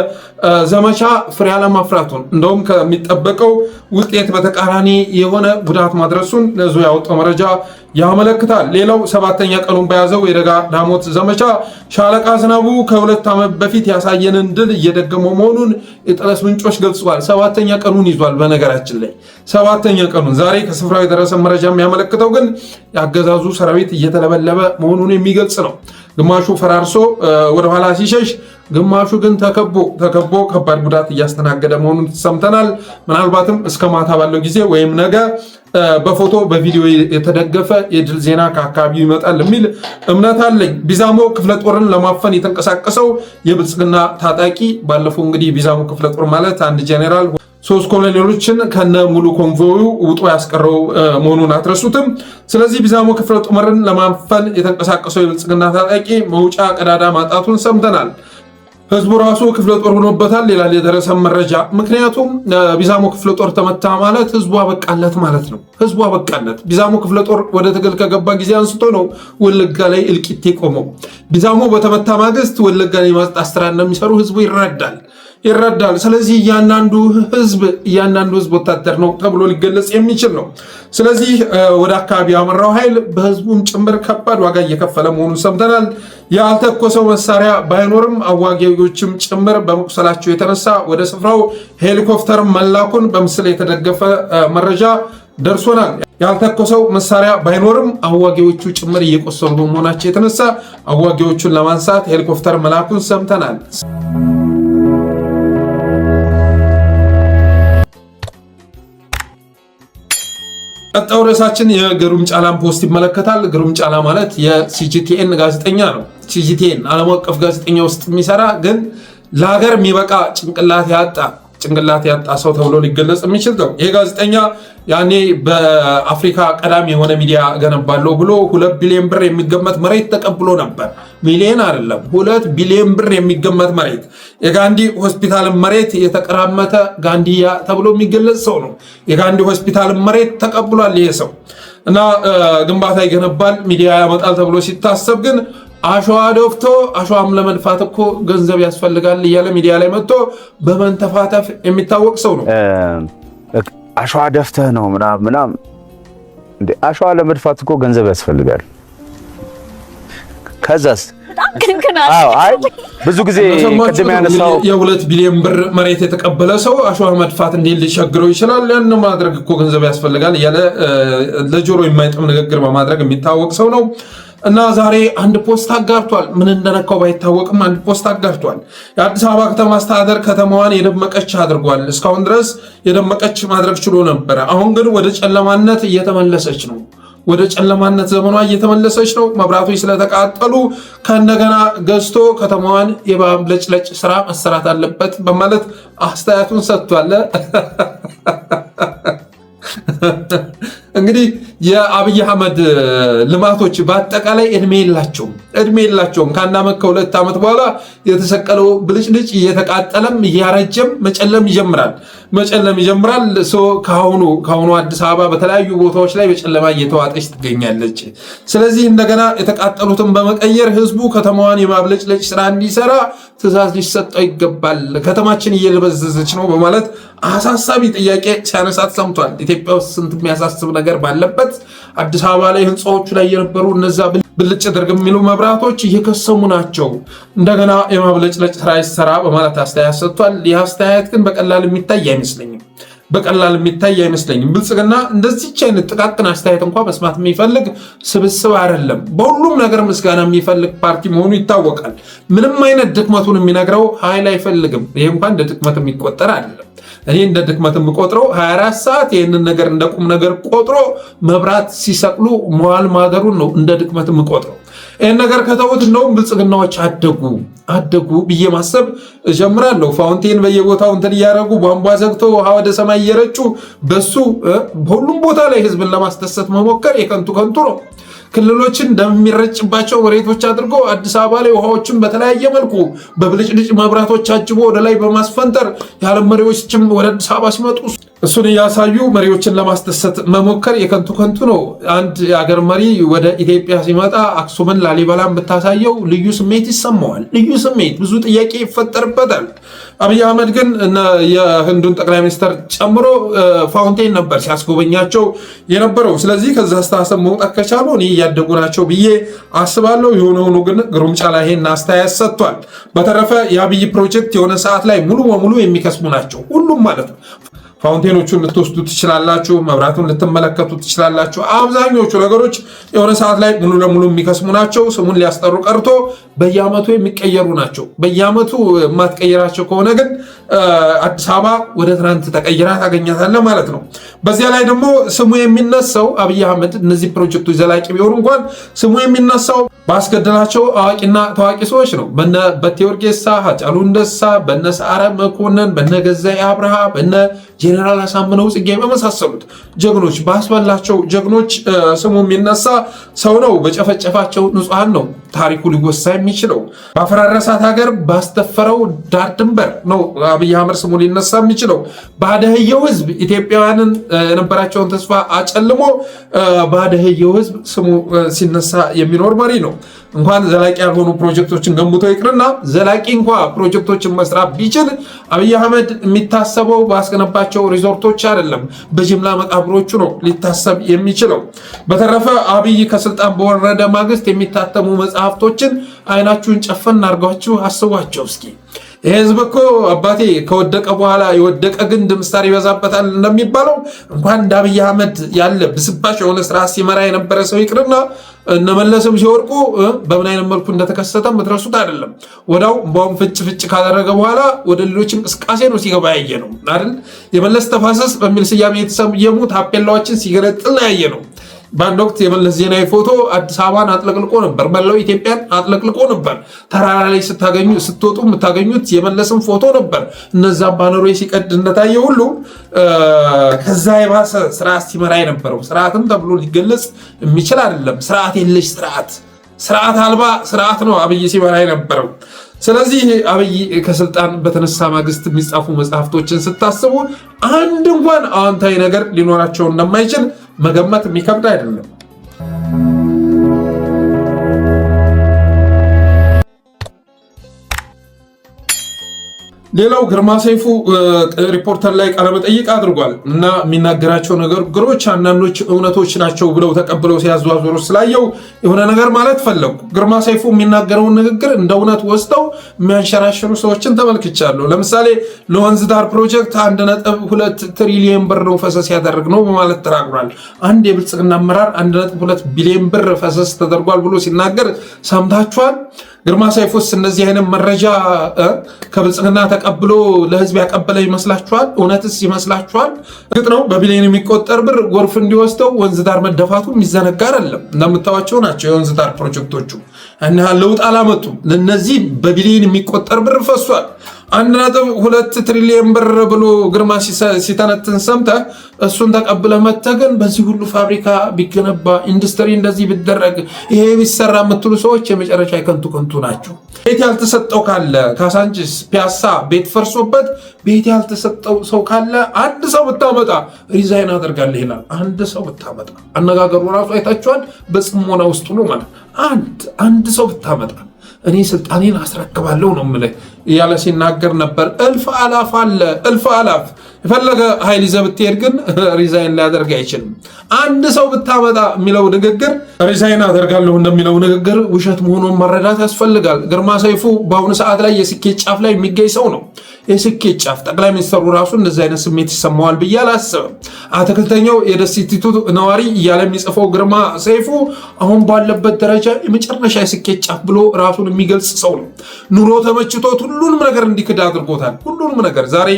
A: ዘመቻ ፍሬ አለማፍራቱን እንደውም ከሚጠበቀው ውጤት በተቃራኒ የሆነ ጉዳት ማድረሱን እዙ ያወጣው መረጃ ያመለክታል። ሌላው 7ኛ ቀኑን በያዘው የደጋ ዳሞት ዘመቻ ሻለቃ ዝናቡ ከ2 ዓመት በፊት ያሳየንን ድል እየደገመው መሆኑን የጠለስ ምንጮች ገልጸዋል። 7ኛ ቀኑን ይዟል። በነገራችን ላይ 7ኛ ቀኑን ዛሬ ከስፍራው የደረሰ መረጃ የሚያመለክተው ግን የአገዛዙ ሰራዊት እየተለበለበ መሆኑን የሚገልጽ ነው። ግማሹ ፈራርሶ ወደ ኋላ ሲሸሽ፣ ግማሹ ግን ተከቦ ከባድ ጉዳት እያስተናገደ መሆኑን ሰምተናል። ምናልባትም እስከ ማታ ባለው ጊዜ ወይም ነገ በፎቶ በቪዲዮ የተደገፈ የድል ዜና ከአካባቢው ይመጣል የሚል እምነት አለኝ። ቢዛሞ ክፍለ ጦርን ለማፈን የተንቀሳቀሰው የብልጽግና ታጣቂ ባለፈው እንግዲህ ቢዛሞ ክፍለ ጦር ማለት አንድ ጄኔራል 3 ኮሎኔሎችን ከነ ሙሉ ኮንቮዩ ውጦ ያስቀረው መሆኑን አትረሱትም። ስለዚህ ቢዛሞ ክፍለ ጦርን ለማፈን የተንቀሳቀሰው የብልጽግና ታጣቂ መውጫ ቀዳዳ ማጣቱን ሰምተናል። ህዝቡ ራሱ ክፍለ ጦር ሆኖበታል ይላል የደረሰ መረጃ። ምክንያቱም ቢዛሞ ክፍለ ጦር ተመታ ማለት ህዝቡ አበቃለት ማለት ነው። ህዝቡ አበቃለት። ቢዛሞ ክፍለ ጦር ወደ ትግል ከገባ ጊዜ አንስቶ ነው ወለጋ ላይ እልቂት የቆመው። ቢዛሞ በተመታ ማግስት ወለጋ ላይ ማጽዳት ስራ እንደሚሰሩ ህዝቡ ይረዳል። ስለዚህ እያንዳንዱ ህዝብ ወታደር ነው ተብሎ ሊገለጽ የሚችል ነው። ስለዚህ ወደ አካባቢ ያመራው ኃይል በህዝቡም ጭምር ከባድ ዋጋ እየከፈለ መሆኑን ሰምተናል። ያልተኮሰው መሳሪያ ባይኖርም አዋጊዎችም ጭምር በመቁሰላቸው የተነሳ ወደ ስፍራው ሄሊኮፕተር መላኩን በምስል የተደገፈ መረጃ ደርሶናል። ያልተኮሰው መሳሪያ ባይኖርም አዋጊዎቹ ጭምር እየቆሰሉ በመሆናቸው የተነሳ አዋጊዎቹን ለማንሳት ሄሊኮፕተር መላኩን ሰምተናል። ቀጣዩ ርዕሳችን የግሩም ጫላን ፖስት ይመለከታል። ግሩም ጫላ ማለት የሲጂቲኤን ጋዜጠኛ ነው። ሲጂቲኤን ዓለም አቀፍ ጋዜጠኛ ውስጥ የሚሰራ ግን ለሀገር የሚበቃ ጭንቅላት ያጣ ሰው ተብሎ ሊገለጽ የሚችል ነው። ይሄ ጋዜጠኛ ያኔ በአፍሪካ ቀዳሚ የሆነ ሚዲያ ገነባለሁ ብሎ 2 ቢሊዮን ብር የሚገመት መሬት ተቀብሎ ነበር። ሚሊዮን አይደለም፣ 2 ቢሊዮን ብር የሚገመት መሬት፣ የጋንዲ ሆስፒታል መሬት የተቀራመተ ጋንዲያ ተብሎ የሚገለጽ ሰው ነው። የጋንዲ ሆስፒታል መሬት ተቀብሏል ይሄ ሰው እና ግንባታ ይገነባል፣ ሚዲያ ያመጣል ተብሎ ሲታሰብ ግን አሸዋ ደፍቶ አሸዋም ለመድፋት እኮ ገንዘብ ያስፈልጋል እያለ ሚዲያ ላይ መጥቶ በመንተፋተፍ የሚታወቅ ሰው ነው።
D: አሸዋ ደፍተህ ነው ምናምን እንዴ? አሸዋ ለመድፋት እኮ ገንዘብ ያስፈልጋል። ከዛስ ብዙ ጊዜ ቅድም ያነሳው
A: የ2 ቢሊዮን ብር መሬት የተቀበለ ሰው አሸዋ መድፋት እንዴት ሊቸግረው ይችላል? ያን ማድረግ እኮ ገንዘብ ያስፈልጋል እያለ ለጆሮ የማይጥም ንግግር በማድረግ የሚታወቅ ሰው ነው። እና ዛሬ አንድ ፖስት አጋርቷል። ምን እንደነካው ባይታወቅም አንድ ፖስት አጋርቷል። የአዲስ አበባ ከተማ አስተዳደር ከተማዋን የደመቀች አድርጓል። እስካሁን ድረስ የደመቀች ማድረግ ችሎ ነበረ። አሁን ግን ወደ ጨለማነት እየተመለሰች ነው። ወደ ጨለማነት ዘመኗ እየተመለሰች ነው። መብራቶች ስለተቃጠሉ ከእንደገና ገዝቶ ከተማዋን የማብለጭለጭ ስራ መሰራት አለበት በማለት አስተያየቱን ሰጥቷል። እንግዲህ የአብይ አህመድ ልማቶች በአጠቃላይ እድሜ የላቸውም። ከ1 ዓመት ከ2 ዓመት በኋላ የተሰቀለው ብልጭልጭ እየተቃጠለም እያረጀም መጨለም ይጀምራል። ከአሁኑ አዲስ አበባ በተለያዩ ቦታዎች ላይ በጨለማ እየተዋጠች ትገኛለች። ስለዚህ እንደገና የተቃጠሉትን በመቀየር ህዝቡ ከተማዋን የማብለጭለጭ ስራ እንዲሰራ ትዕዛዝ ሊሰጠው ይገባል። ከተማችን እየበዘዘች ነው በማለት አሳሳቢ ጥያቄ ሲያነሳት ሰምቷል። ኢትዮጵያ ውስጥ ስንት የሚያሳስብ ነገር ባለበት አዲስ አበባ ላይ ህንፃዎቹ ላይ የነበሩ እነዛ ብልጭ ድርግም የሚሉ መብራቶች እየከሰሙ ናቸው። እንደገና የማብለጭለጭ ስራ ይሰራ በማለት አስተያየት ሰጥቷል። ይህ አስተያየት ግን በቀላል የሚታይ አይመስለኝም። በቀላል የሚታይ አይመስለኝም። ብልጽግና እንደዚች አይነት ጥቃቅን አስተያየት እንኳን መስማት የሚፈልግ ስብስብ አይደለም። በሁሉም ነገር ምስጋና የሚፈልግ ፓርቲ መሆኑ ይታወቃል። ምንም አይነት ድክመቱን የሚነግረው ኃይል አይፈልግም። ይሄ እንኳን እንደ ድክመት የሚቆጠር አይደለም። እኔ እንደ ድክመት የምቆጥረው 24 ሰዓት ይህንን ነገር እንደ ቁም ነገር ቆጥሮ መብራት ሲሰቅሉ መዋል ማደሩን ነው እንደ ድክመት የምቆጥረው። ይህን ነገር ከተውት እንደውም ብልጽግናዎች አደጉ ብዬ ማሰብ እጀምራለሁ። ፋውንቴን በየቦታው እንትን እያደረጉ ቧንቧ ዘግተው ውሃ ወደ ሰማይ እየረጩ በሱ በሁሉም ቦታ ላይ ህዝብን ለማስደሰት መሞከር የከንቱ ነው። ክልሎችን እንደሚረጭባቸው መሬቶች አድርጎ አዲስ አበባ ላይ ውሃዎችን በተለያየ መልኩ በብልጭልጭ መብራቶች አጅቦ ወደ ላይ በማስፈንጠር የዓለም መሪዎችም ወደ አዲስ አበባ ሲመጡ እሱን እያሳዩ መሪዎችን ለማስደሰት መሞከር የከንቱ ነው። አንድ የአገር መሪ ወደ ኢትዮጵያ ሲመጣ አክሱምን ላሊበላን ብታሳየው ልዩ ስሜት ይሰማዋል። ልዩ ስሜት፣ ብዙ ጥያቄ ይፈጠርበታል። አብይ አህመድ ግን የህንዱን ጠቅላይ ሚኒስትር ጨምሮ ፋውንቴን ነበር ሲያስጎበኛቸው የነበረው። ስለዚህ ከዛ አስተሳሰብ መውጣት ከቻሉ እኔ እያደጉ ናቸው ብዬ አስባለሁ። የሆነ ሆኖ ግን ግሩም ጫላ ይሄን አስተያየት ሰጥቷል። በተረፈ የአብይ ፕሮጀክት የሆነ ሰዓት ላይ ሙሉ በሙሉ የሚከስሙ ናቸው፣ ሁሉም ማለት ነው። ፋውንቴኖቹን ልትወስዱ ትችላላችሁ፣ መብራቱን ልትመለከቱ ትችላላችሁ። አብዛኞቹ ነገሮች የሆነ ሰዓት ላይ ሙሉ ለሙሉ የሚከስሙ ናቸው። ስሙን ሊያስጠሩ ቀርቶ በየዓመቱ የሚቀየሩ ናቸው። በየዓመቱ የማትቀይራቸው ከሆነ ግን አዲስ አበባ ወደ ትናንት ተቀይራ ታገኛታለህ ማለት ነው። በዚያ ላይ ደግሞ ስሙ የሚነሳው አብይ አህመድ እነዚህ ፕሮጀክቶች ዘላቂ ቢሆኑ እንኳን ስሙ የሚነሳው ባስገደላቸው አዋቂና ታዋቂ ሰዎች ነው። በነ በቴ ኡርጌሳ፣ ሃጫሉ ሁንዴሳ፣ በነ ሰዓረ መኮንን፣ በነ ገዛኢ አብርሃ፣ በነ ጄኔራል አሳምነው ጽጌ በመሳሰሉት ጀግኖች ባስበላቸው ጀግኖች ስሙ የሚነሳ ሰው ነው። በጨፈጨፋቸው ንጹሐን ነው ታሪኩ ሊወሳ የሚችለው። ባፈራረሳት ሀገር ባስተፈረው ዳር ድንበር ነው አብይ አህመድ ስሙ ሊነሳ የሚችለው። ባደህየው ህዝብ ኢትዮጵያውያንን የነበራቸውን ተስፋ አጨልሞ ባደህየው ህዝብ ስሙ ሲነሳ የሚኖር መሪ ነው። እንኳን ዘላቂ ያልሆኑ ፕሮጀክቶችን ገንብቶ ይቅርና ዘላቂ እንኳ ፕሮጀክቶችን መስራት ቢችል አብይ አህመድ የሚታሰበው ባስገነባቸው ሪዞርቶች አይደለም፣ በጅምላ መቃብሮቹ ነው ሊታሰብ የሚችለው። በተረፈ አብይ ከስልጣን በወረደ ማግስት የሚታተሙ መጽሐፍቶችን አይናችሁን ጨፈን አድርጓችሁ አስቧቸው እስኪ። ይህ ህዝብ እኮ አባቴ ከወደቀ በኋላ የወደቀ ግንድ ምስጢር ይበዛበታል እንደሚባለው እንኳን እንደ አብይ አህመድ ያለ ብስባሽ የሆነ ስራ ሲመራ የነበረ ሰው ይቅርና እነመለስም ሲወርቁ በምን አይነት መልኩ እንደተከሰተ ምትረሱት አይደለም። ወዳው እንባውን ፍጭ ካደረገ በኋላ ወደ ሌሎች እንቅስቃሴ ነው ሲገባ ያየ ነው አይደል? የመለስ ተፋሰስ በሚል ስያሜ የተሰየሙ ታፔላዎችን ሲገለጥል ያየ ነው። በአንድ ወቅት የመለስ ዜናዊ ፎቶ አዲስ አበባን አጥለቅልቆ ነበር፣ መላው ኢትዮጵያን አጥለቅልቆ ነበር። ተራራ ላይ ስትወጡ የምታገኙት የመለስን ፎቶ ነበር። እነዛ ባነሮች ሲቀድ እንደታየ ሁሉ ከዛ የባሰ ስርዓት ሲመራ የነበረው ስርዓትም ተብሎ ሊገለጽ የሚችል አይደለም። ስርዓት የለሽ ስርዓት አልባ ስርዓት ነው አብይ ሲመራ የነበረው። ስለዚህ አብይ ከስልጣን በተነሳ ማግስት የሚጻፉ መጽሐፍቶችን ስታስቡ አንድ እንኳን አዎንታዊ ነገር ሊኖራቸው እንደማይችል መገመት የሚከብድ አይደለም። ሌላው ግርማ ሰይፉ ሪፖርተር ላይ ቃለመጠይቅ አድርጓል እና የሚናገራቸው ንግግሮች አንዳንዶች እውነቶች ናቸው ብለው ተቀብለው ሲያዘዋዝሩ ስላየው የሆነ ነገር ማለት ፈለጉ። ግርማ ሰይፉ የሚናገረውን ንግግር እንደ እውነት ወስደው የሚያንሸራሽሩ ሰዎችን ተመልክቻለሁ። ለምሳሌ ለወንዝ ዳር ፕሮጀክት 1.2 ትሪሊየን ብር ነው ፈሰስ ያደረግ ነው በማለት ተናግሯል። አንድ የብልጽግና አመራር 1.2 ቢሊዮን ብር ፈሰስ ተደርጓል ብሎ ሲናገር ሰምታችኋል? ግርማ ሰይፉስ እነዚህ አይነት መረጃ ከብልጽግና ተቀብሎ ለህዝብ ያቀበለ ይመስላችኋል? እውነትስ ይመስላችኋል? እርግጥ ነው በቢሊዮን የሚቆጠር ብር ጎርፍ እንዲወስደው ወንዝ ዳር መደፋቱ የሚዘነጋ አይደለም። እንደምታዋቸው ናቸው የወንዝ ዳር ፕሮጀክቶቹ እና ለውጥ አላመጡም። ለነዚህ በቢሊዮን የሚቆጠር ብር ፈሷል። 1.2 ትሪሊየን ብር ብሎ ግርማ ሲተነትን ሰምተህ እሱን ተቀብለ መተህ ግን በዚህ ሁሉ ፋብሪካ ቢገነባ ኢንዱስትሪ እንደዚህ ቢደረግ ይሄ ቢሰራ የምትሉ ሰዎች የመጨረሻ ከንቱ ናቸው። ቤት ያልተሰጠው ካለ ካሳንቺስ ፒያሳ ቤት ፈርሶበት ቤት ያልተሰጠው ሰው ካለ አንድ ሰው ብታመጣ ሪዛይን አደርጋለሁ ይላል። አንድ ሰው ብታመጣ አነጋገሩ ራሱ አይታችኋል። በጽሞና ውስጥ ነው ማለት አንድ ሰው ብታመጣ እኔ ስልጣኔን አስረክባለሁ ነው የምልህ። እያለ ሲናገር ነበር። እልፍ አላፍ አለ፣ እልፍ አላፍ የፈለገ ኃይል ይዘህ ብትሄድ ግን ሪዛይን ሊያደርግ አይችልም። አንድ ሰው ብታመጣ የሚለው ንግግር ሪዛይን አደርጋለሁ እንደሚለው ንግግር ውሸት መሆኑን መረዳት ያስፈልጋል። ግርማ ሰይፉ በአሁኑ ሰዓት ላይ የስኬት ጫፍ ላይ የሚገኝ ሰው ነው። የስኬት ጫፍ ጠቅላይ ሚኒስትሩ ራሱ እንደዚህ አይነት ስሜት ይሰማዋል ብዬ አላስብም። አትክልተኛው የደሴቲቱ ነዋሪ እያለ የሚጽፈው ግርማ ሰይፉ አሁን ባለበት ደረጃ የመጨረሻ የስኬት ጫፍ ብሎ ራሱን የሚገልጽ ሰው ነው። ኑሮ ተመችቶት ሁሉንም ነገር እንዲክድ አድርጎታል። ሁሉንም ነገር ዛሬ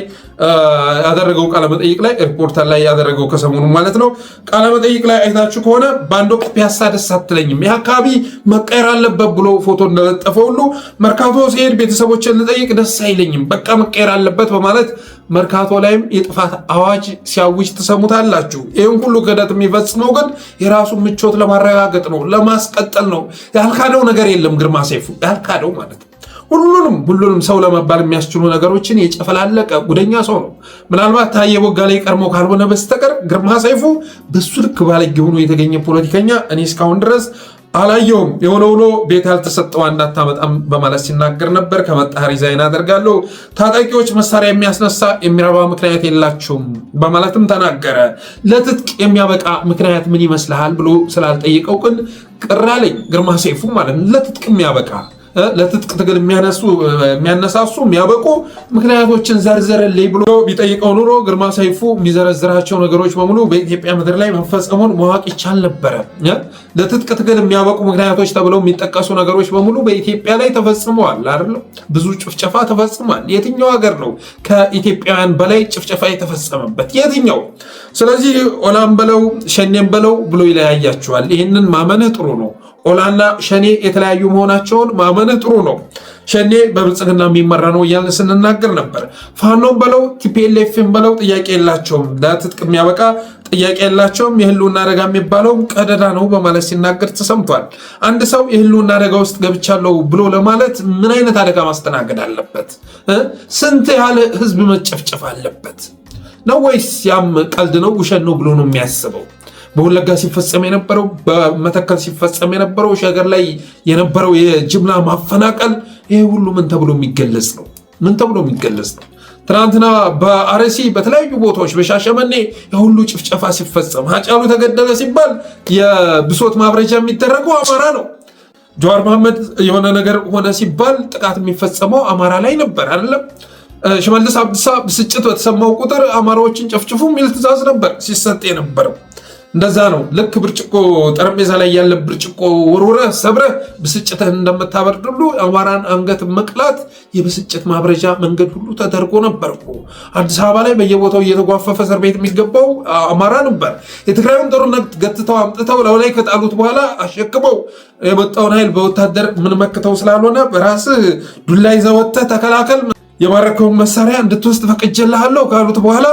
A: ያደረገው ቃለመጠይቅ ላይ ሪፖርተር ላይ ያደረገው ከሰሞኑ ማለት ነው ቃለመጠይቅ ላይ አይታችሁ ከሆነ በአንድ ወቅት ፒያሳ ደስ አትለኝም፣ ይህ አካባቢ መቀየር አለበት ብሎ ፎቶ እንደለጠፈ ሁሉ መርካቶ ሲሄድ ቤተሰቦችን ልጠይቅ ደስ አይለኝም፣ በቃ መቀየር አለበት በማለት መርካቶ ላይም የጥፋት አዋጅ ሲያውጅ ትሰሙታላችሁ። ይህን ሁሉ ክህደት የሚፈጽመው ግን የራሱን ምቾት ለማረጋገጥ ነው፣ ለማስቀጠል ነው። ያልካደው ነገር የለም ግርማ ሰይፉ ያልካደው ማለት ነው። ሁሉንም ሰው ለመባል የሚያስችሉ ነገሮችን የጨፈላለቀ ጉደኛ ሰው ነው። ምናልባት ታዬ ቦጋሌ ቀድሞ ካልሆነ በስተቀር ግርማ ሰይፉ በሱ ልክ ባለጌ ሆኖ የተገኘ ፖለቲከኛ እኔ እስካሁን ድረስ አላየውም። የሆነ ሆኖ ቤት ያልተሰጠው እንዳታመጣም በማለት ሲናገር ነበር። ከመጣ ሪዛይን አደርጋለሁ፣ ታጣቂዎች መሳሪያ የሚያስነሳ የሚረባ ምክንያት የላቸውም በማለትም ተናገረ። ለትጥቅ የሚያበቃ ምክንያት ምን ይመስልሃል ብሎ ስላልጠየቀው ግን ቅር አለኝ ግርማ ሰይፉ ማለት ነው። ለትጥቅ የሚያበቃ ለትጥቅ ትግል የሚያነሳሱ የሚያበቁ ምክንያቶችን ዘርዝርልኝ ብሎ ቢጠይቀው ኑሮ ግርማ ሰይፉ የሚዘረዝራቸው ነገሮች በሙሉ በኢትዮጵያ ምድር ላይ መፈጸሙን ማወቅ ይቻል ነበረ። ለትጥቅ ትግል የሚያበቁ ምክንያቶች ተብለው የሚጠቀሱ ነገሮች በሙሉ በኢትዮጵያ ላይ ተፈጽመዋል አይደል? ብዙ ጭፍጨፋ ተፈጽሟል። የትኛው ሀገር ነው ከኢትዮጵያውያን በላይ ጭፍጨፋ የተፈጸመበት? የትኛው? ስለዚህ ኦላም በለው ሸኔም በለው ብሎ ይለያያቸዋል። ይህንን ማመንህ ጥሩ ነው። ኦላና ሸኔ የተለያዩ መሆናቸውን ማመንህ ጥሩ ነው። ሸኔ በብልጽግና የሚመራ ነው እያልን ስንናገር ነበር። ፋኖም በለው ቲፒኤልኤፍም በለው ጥያቄ የላቸውም፣ ለትጥቅ የሚያበቃ ጥያቄ የላቸውም። የህልውና አደጋ የሚባለው ቀደዳ ነው በማለት ሲናገር ተሰምቷል። አንድ ሰው የህልውና አደጋ ውስጥ ገብቻለሁ ብሎ ለማለት ምን አይነት አደጋ ማስተናገድ አለበት? ስንት ያህል ህዝብ መጨፍጨፍ አለበት ነው? ወይስ ያም ቀልድ ነው ውሸት ነው ብሎ ነው የሚያስበው? በወለጋ ሲፈጸም የነበረው በመተከል ሲፈጸም የነበረው ሸገር ላይ የነበረው የጅምላ ማፈናቀል ይሄ ሁሉ ምን ተብሎ የሚገለጽ ነው? ምን ተብሎ የሚገለጽ ነው? ትናንትና በአርሲ በተለያዩ ቦታዎች በሻሸመኔ የሁሉ ጭፍጨፋ ሲፈጸም ሃጫሉ ተገደለ ሲባል የብሶት ማብረጃ የሚደረገው አማራ ነው። ጀዋር መሐመድ የሆነ ነገር ሆነ ሲባል ጥቃት የሚፈጸመው አማራ ላይ ነበር አይደለም? ሽመልስ አብዲሳ ብስጭት በተሰማው ቁጥር አማራዎችን ጨፍጭፉ የሚል ትዕዛዝ ነበር ሲሰጥ የነበረው። እንደዛ ነው። ልክ ብርጭቆ ጠረጴዛ ላይ ያለ ብርጭቆ ወርውረህ ሰብረህ ብስጭትህን እንደምታበርድ ሁሉ አማራን አንገት መቅላት የብስጭት ማብረጃ መንገድ ሁሉ ተደርጎ ነበር እኮ። አዲስ አበባ ላይ በየቦታው እየተጓፈፈ እስር ቤት የሚገባው አማራ ነበር። የትግራዩን ጦርነት ገትተው አምጥተው ላይ ከጣሉት በኋላ አሸክመው የመጣውን ኃይል በወታደር ምን መክተው ስላልሆነ በራስህ ዱላ ይዘህ ወጥተህ ተከላከል፣ የማረከውን መሳሪያ እንድትወስድ ፈቅጄልሃለሁ ካሉት በኋላ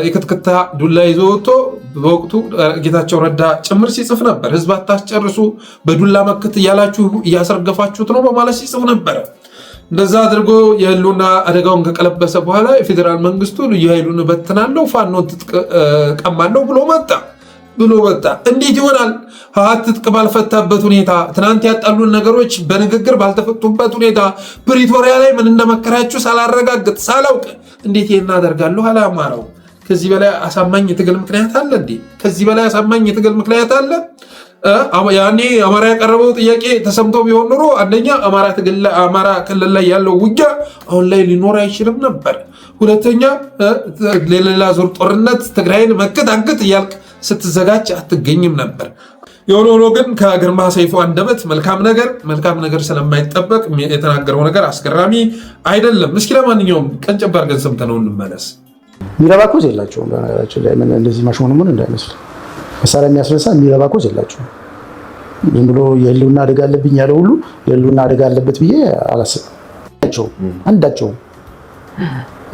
A: የክትክታ ዱላ ይዞ ወጥቶ በወቅቱ ጌታቸው ረዳ ጭምር ሲጽፍ ነበር። ህዝብ አታስጨርሱ፣ በዱላ መክት እያላችሁ እያስረገፋችሁት ነው በማለት ሲጽፍ ነበር። እንደዛ አድርጎ የህልውና አደጋውን ከቀለበሰ በኋላ የፌዴራል መንግስቱ ልዩ ኃይሉን እበትናለሁ፣ ፋኖን ትጥቅ ቀማለሁ ብሎ መጣ። እንዴት ይሆናል? ህወሓት ትጥቅ ባልፈታበት ሁኔታ፣ ትናንት ያጣሉን ነገሮች በንግግር ባልተፈቱበት ሁኔታ፣ ፕሪቶሪያ ላይ ምን እንደመከራችሁ ሳላረጋግጥ ሳላውቅ እንዴት ይሄን አደርጋለሁ? አላማራው ከዚህ በላይ አሳማኝ የትግል ምክንያት አለ እንዴ? ከዚህ በላይ አሳማኝ የትግል ምክንያት አለ? ያኔ አማራ ያቀረበው ጥያቄ ተሰምቶ ቢሆን ኖሮ አንደኛ አማራ ክልል ላይ ያለው ውጊያ አሁን ላይ ሊኖር አይችልም ነበር። ሁለተኛ ለሌላ ዙር ጦርነት ትግራይን መከታገት እያልክ ስትዘጋጅ አትገኝም ነበር። የሆነ ሆኖ ግን ከግርማ ሰይፉ አንደበት መልካም ነገር ስለማይጠበቅ የተናገረው ነገር አስገራሚ አይደለም። እስኪ ለማንኛውም ቀንጨብ አድርገን ሰምተነው እንመለስ።
E: የሚረባ ኮዝ የላቸውም። በነገራችን ላይ እንደዚህ ማሽሞንሙን እንዳይመስል መሳሪያ የሚያስነሳ የሚረባ ኮዝ የላቸውም። ዝም ብሎ የህልውና አደጋ አለብኝ ያለ ሁሉ የህልውና አደጋ አለበት ብዬ አላስብም። አንዳቸውም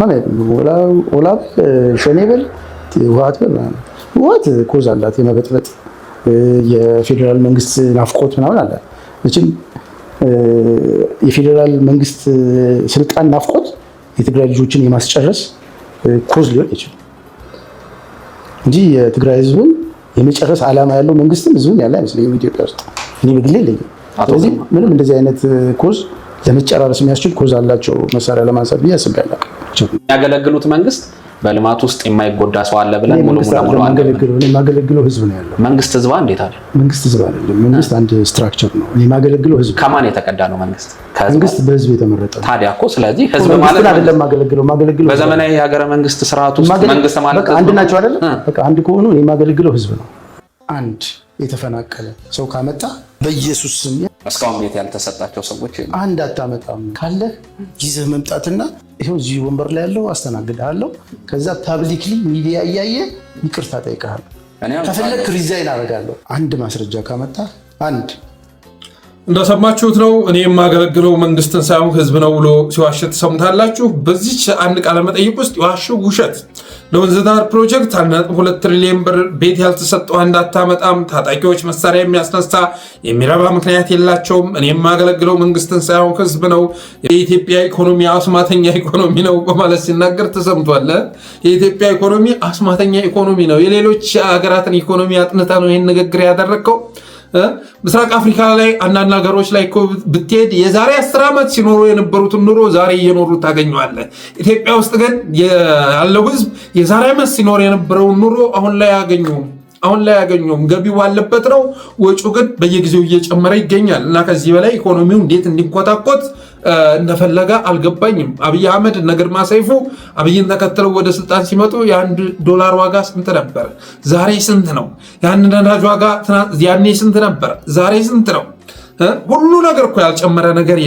E: ማለት ኦላ ሸኔ በል ህወሓት ኮዝ አላት የመበጥበጥ የፌዴራል መንግስት ናፍቆት ምናምን አለ። እቺም የፌዴራል መንግስት ስልጣን ናፍቆት የትግራይ ልጆችን የማስጨረስ ኮዝ ሊሆን ይችላል እንጂ የትግራይ ህዝብን የመጨረስ ዓላማ ያለው መንግስትም ህዝብም ያለ አይመስለኝም ኢትዮጵያ ውስጥ። እኔ በግሌ የለኝም። ስለዚህ ምንም እንደዚህ አይነት ኮዝ ለመጨራረስ የሚያስችል ኮዝ አላቸው መሳሪያ ለማንሳት ብዬ አስቤያለሁ።
F: የሚያገለግሉት መንግስት በልማት ውስጥ የማይጎዳ ሰው አለ ብለን ሙሉ
E: የማገለግለው ህዝብ ነው ያለው።
F: መንግስት ህዝብ እንዴት አለ?
E: መንግስት ህዝብ አይደለም። መንግስት አንድ ስትራክቸር ነው። የማገለግለው ህዝብ
F: ከማን የተቀዳ ነው? መንግስት
E: በህዝብ የተመረጠ ነው።
F: ታዲያ እኮ ስለዚህ ህዝብ ማለት
E: አይደለም ማገለግለው
F: በዘመናዊ የሀገረ መንግስት ስርዓት ውስጥ መንግስት ማለት
E: አንድ ናቸው አይደለም። በቃ አንድ ከሆኑ የማገለግለው ህዝብ ነው። አንድ የተፈናቀለ ሰው ካመጣ በኢየሱስ ስም
F: እስካሁን ቤት ያልተሰጣቸው ሰዎች
E: አንድ አታመጣም ካለ ይዘህ መምጣትና ይሄው እዚህ ወንበር ላይ ያለው አስተናግድሃለሁ። ከዛ ፐብሊክሊ ሚዲያ እያየ ይቅርታ ጠይቀሃል። ከፈለክ ሪዛይን አደርጋለሁ። አንድ ማስረጃ ካመጣ አንድ
A: እንደሰማችሁት ነው። እኔ የማገለግለው መንግስትን ሳይሆን ህዝብ ነው ብሎ ሲዋሽ ተሰምታላችሁ። በዚች አንድ ቃለ መጠይቅ ውስጥ የዋሸው ውሸት ለወንዝ ዳር ፕሮጀክት 1.2 ትሪሊዮን ብር ቤት ያልተሰጠው እንዳታመጣም ታጣቂዎች መሳሪያ የሚያስነሳ የሚረባ ምክንያት የላቸውም። እኔ የማገለግለው መንግስትን ሳይሆን ህዝብ ነው። የኢትዮጵያ ኢኮኖሚ አስማተኛ ኢኮኖሚ ነው በማለት ሲናገር ተሰምቷል። የኢትዮጵያ ኢኮኖሚ አስማተኛ ኢኮኖሚ ነው። የሌሎች ሀገራትን ኢኮኖሚ አጥንታ ነው ይህን ንግግር ያደረግከው። ምስራቅ አፍሪካ ላይ አንዳንድ ሀገሮች ላይ ብትሄድ የዛሬ 10 ዓመት ሲኖሩ የነበሩትን ኑሮ ዛሬ እየኖሩ ታገኘዋለህ። ኢትዮጵያ ውስጥ ግን ያለው ህዝብ የዛሬ ዓመት ሲኖር የነበረውን ኑሮ አሁን ላይ አያገኘውም። ገቢው ባለበት ነው፣ ወጪው ግን በየጊዜው እየጨመረ ይገኛል። እና ከዚህ በላይ ኢኮኖሚው እንዴት እንዲንኮታኮት እንደፈለገ አልገባኝም። አብይ አህመድ እነ ግርማ ሰይፉ አብይን ተከትለው ወደ ስልጣን ሲመጡ $1 ዋጋ ስንት ነበር? ዛሬ ስንት ነው? ያን ነዳጅ ዋጋ ያኔ ስንት ነበር? ዛሬ ስንት ነው? ሁሉ ነገር እኮ ያልጨመረ ነገር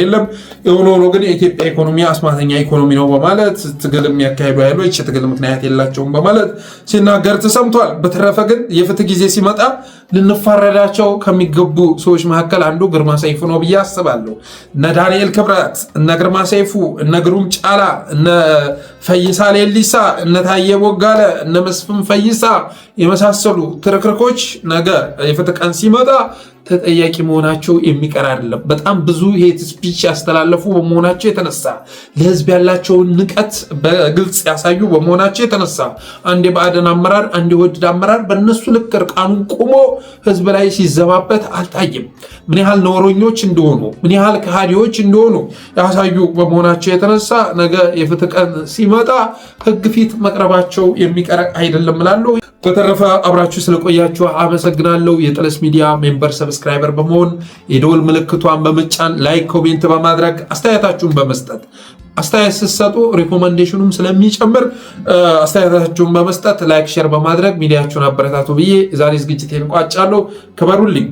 A: የለም። የሆነ ሆኖ ግን የኢትዮጵያ ኢኮኖሚ አስማተኛ ኢኮኖሚ ነው በማለት ትግል የሚያካሂዱ ኃይሎች የትግል ምክንያት የላቸውም በማለት ሲናገር ተሰምቷል። በተረፈ ግን የፍትህ ጊዜ ሲመጣ ልንፋረዳቸው ከሚገቡ ሰዎች መካከል አንዱ ግርማ ሰይፉ ነው ብዬ አስባለሁ። እነ ዳንኤል ክብረት፣ እነ ግርማ ሰይፉ፣ እነ ግሩም ጫላ፣ እነ ፈይሳ ሌሊሳ፣ እነ ታየ ቦጋለ፣ እነ መስፍን ፈይሳ የመሳሰሉ ትርክርኮች ነገ የፍትህ ቀን ሲመጣ ተጠያቂ መሆናቸው የሚቀር አይደለም። በጣም ብዙ ሄት ስፒች ያስተላለፉ በመሆናቸው የተነሳ ለህዝብ ያላቸውን ንቀት በግልጽ ያሳዩ በመሆናቸው የተነሳ አንድ የብአዴን አመራር፣ አንድ የወድድ አመራር በእነሱ ልክ እርቃኑን ቆሞ ህዝብ ላይ ሲዘባበት አልታየም። ምን ያህል ነውረኞች እንደሆኑ፣ ምን ያህል ከሃዲዎች እንደሆኑ ያሳዩ በመሆናቸው የተነሳ ነገ የፍትህ ቀን ሲመጣ ህግ ፊት መቅረባቸው የሚቀር አይደለም እላለሁ። በተረፈ አብራችሁ ስለቆያችሁ አመሰግናለሁ። የጠለስ ሚዲያ ሜምበር ሰብስክራይበር በመሆን የደወል ምልክቷን በመጫን ላይክ፣ ኮሜንት በማድረግ አስተያየታችሁን በመስጠት አስተያየት ስትሰጡ ሪኮመንዴሽኑም ስለሚጨምር አስተያየታችሁን በመስጠት ላይክ፣ ሼር በማድረግ ሚዲያችሁን አበረታቱ ብዬ ዛሬ ዝግጅቴን ቋጫለሁ። ክበሩልኝ።